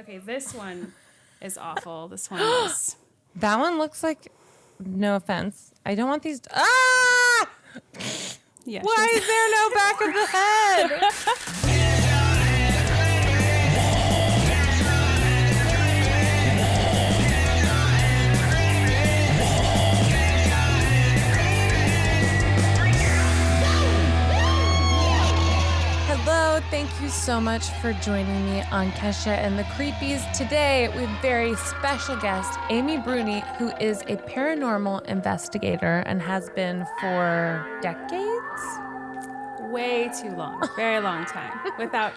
Okay, this one is awful. This one is... That one looks like, no offense, I don't want these. Ah! Yeah, Why is there no back of the head? Hello, thank you so much for joining me on Kesha and the Creepies. Today, we have a very special guest, Amy Bruni, who is a paranormal investigator and has been for decades. Way too long. Very long time. Without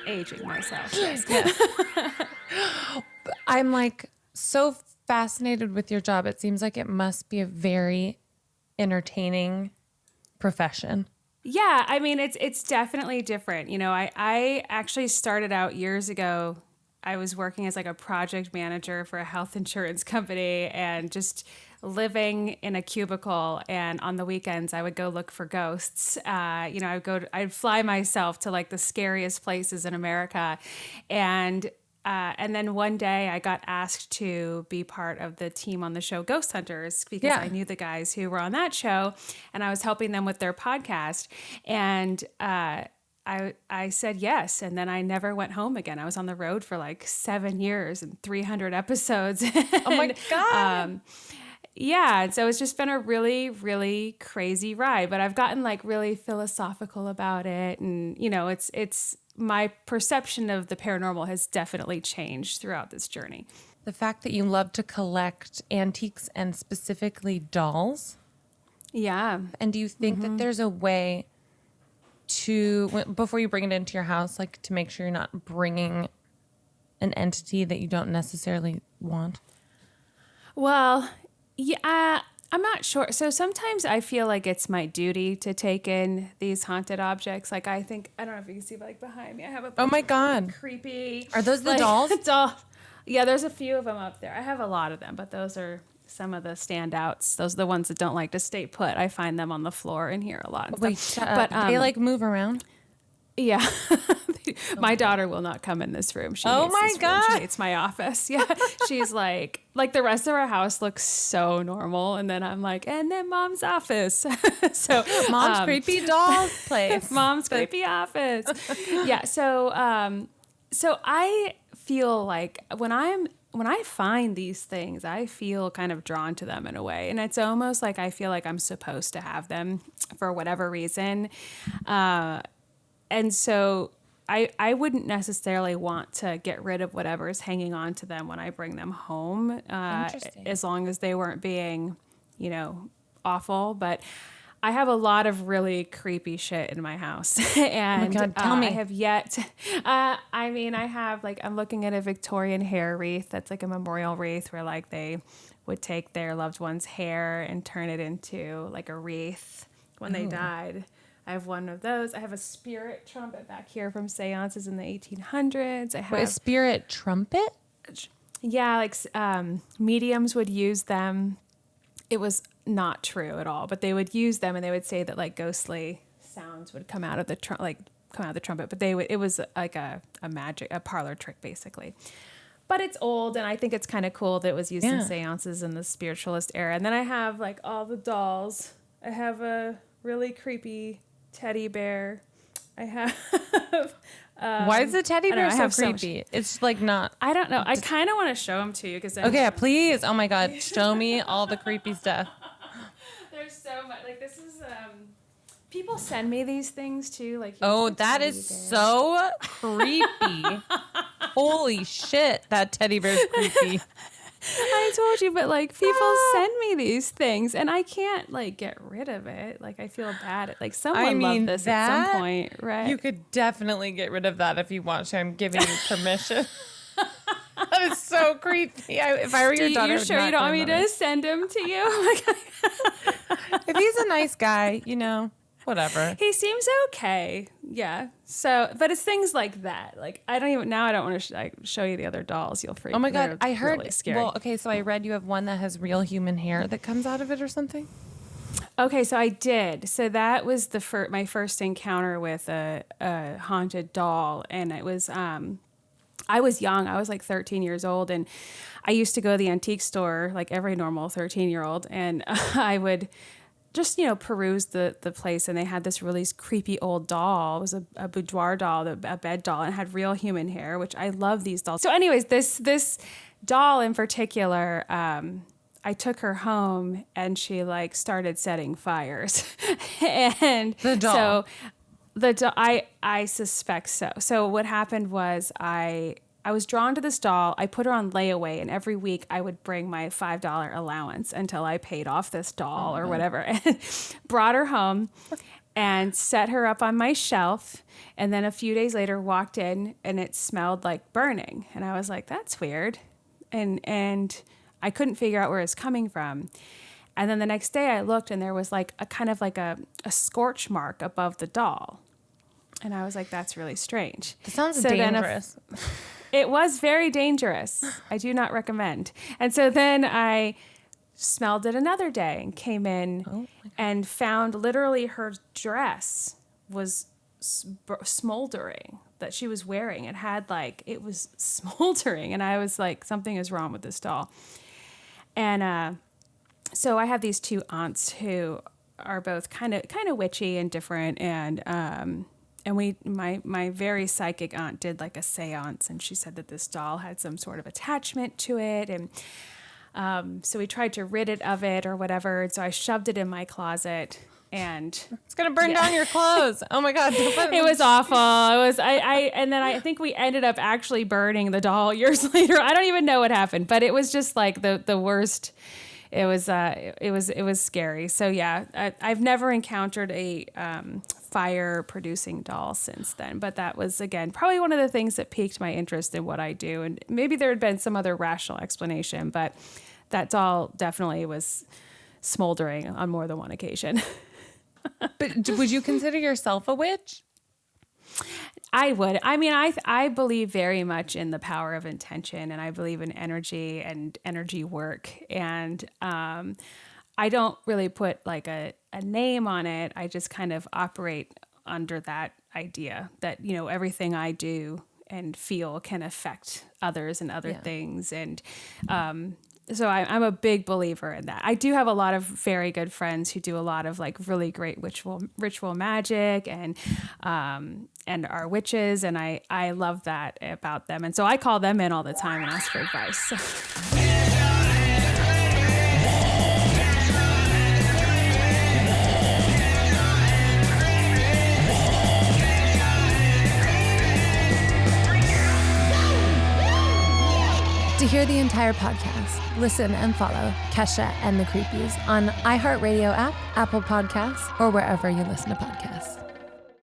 aging myself. Yes. I'm like so fascinated with your job. It seems like it must be a very entertaining profession. Yeah, I mean, it's definitely different. You know, I actually started out years ago. I was working as like a project manager for a health insurance company and just living in a cubicle. And on the weekends, I would go look for ghosts. I'd fly myself to like the scariest places in America. And then one day I got asked to be part of the team on the show Ghost Hunters because I knew the guys who were on that show and I was helping them with their podcast. And I said yes. And then I never went home again. I was on the road for like 7 years and 300 episodes. Oh my God. Yeah. And so it's just been a really, really crazy ride, but I've gotten like really philosophical about it. And, you know, it's my perception of the paranormal has definitely changed throughout this journey. The fact that you love to collect antiques and specifically dolls. Yeah. And do you think that there's a way to, before you bring it into your house, like to make sure you're not bringing an entity that you don't necessarily want? Well, yeah, I'm not sure. So sometimes I feel like it's my duty to take in these haunted objects. Like I don't know if you can see like behind me. I have a bunch Oh my God. of creepy. Are those the dolls? Yeah, there's a few of them up there. I have a lot of them, but those are some of the standouts. Those are the ones that don't like to stay put. I find them on the floor in here a lot. Wait, but they like move around? Yeah. My daughter will not come in this room. She Oh hates my this room. God. She hates my office. Yeah. She's like the rest of our house looks so normal. And then I'm like, and then mom's office. So Mom's creepy doll place. Mom's creepy office. Yeah. So I feel like when I find these things, I feel kind of drawn to them in a way. And it's almost like I feel like I'm supposed to have them for whatever reason. And so I wouldn't necessarily want to get rid of whatever is hanging on to them when I bring them home, as long as they weren't being, you know, awful. But I have a lot of really creepy shit in my house. And oh my God, tell me. I have yet, I have like, I'm looking at a Victorian hair wreath. That's like a memorial wreath where like they would take their loved one's hair and turn it into like a wreath when they died. I have one of those. I have a spirit trumpet back here from seances in the 1800s. I have a spirit trumpet? Yeah, like mediums would use them. It was not true at all, but they would use them and they would say that like ghostly sounds would come out of the trumpet, but it was like a parlor trick basically. But it's old, and I think it's kind of cool that it was used in seances in the spiritualist era. And then I have like all the dolls. I have a really creepy teddy bear. I have. Why is the teddy bear so creepy? It's like not. I don't know. I kind of want to show them to you because. Okay, please. Oh my God, show me all the creepy stuff. There's so much. Like this is. People send me these things too. Like. Oh, that is so creepy. Holy shit, that teddy bear's creepy. I told you, but like people send me these things and I can't like get rid of it. Like I feel bad. Like someone loved this at some point, right? You could definitely get rid of that if you want to. I'm giving you permission. That is so creepy. If I were your daughter, you sure you don't want me to send him to you? If he's a nice guy, you know, whatever. He seems okay. Yeah. So, but it's things like that. Like I don't want to show you the other dolls. You'll freak. Oh my God. I heard. Really scary. Well, okay. So I read you have one that has real human hair that comes out of it or something. Okay. So I did. So that was my first encounter with a haunted doll. And it was, I was young. I was like 13 years old, and I used to go to the antique store like every normal 13-year-old, and I would just, peruse the place, and they had this really creepy old doll. It was a boudoir doll, a bed doll, and it had real human hair, which I love these dolls. So anyways, this doll in particular, I took her home, and she like started setting fires. And the doll. So I suspect so. So what happened was I was drawn to this doll. I put her on layaway, and every week I would bring my $5 allowance until I paid off this doll or whatever, and brought her home and set her up on my shelf. And then a few days later walked in, and it smelled like burning. And I was like, that's weird. And I couldn't figure out where it's coming from. And then the next day I looked, and there was like a kind of like a scorch mark above the doll. And I was like, that's really strange. It sounds dangerous. It was very dangerous. I do not recommend. And so then I smelled it another day and came in and found literally her dress was smoldering that she was wearing. It was smoldering. And I was like, something is wrong with this doll. And so I have these two aunts who are both kind of witchy and different. And my very psychic aunt did like a seance, and she said that this doll had some sort of attachment to it. And so we tried to rid it of it or whatever. So I shoved it in my closet, and it's going to burn down your clothes. Oh my God. It was awful. And then I think we ended up actually burning the doll years later. I don't even know what happened, but it was just like the worst. It was scary. So yeah, I've never encountered a fire producing doll since then, but that was again probably one of the things that piqued my interest in what I do. And maybe there had been some other rational explanation, but that doll definitely was smoldering on more than one occasion. But would you consider yourself a witch? I would. I mean, I believe very much in the power of intention, and I believe in energy and energy work. And I don't really put like a name on it. I just kind of operate under that idea that, everything I do and feel can affect others and other things. And so I'm a big believer in that. I do have a lot of very good friends who do a lot of like really great ritual magic and are witches. And I love that about them. And so I call them in all the time and ask for advice. To hear the entire podcast, listen and follow Kesha and the Creepies on iHeartRadio app, Apple Podcasts, or wherever you listen to podcasts.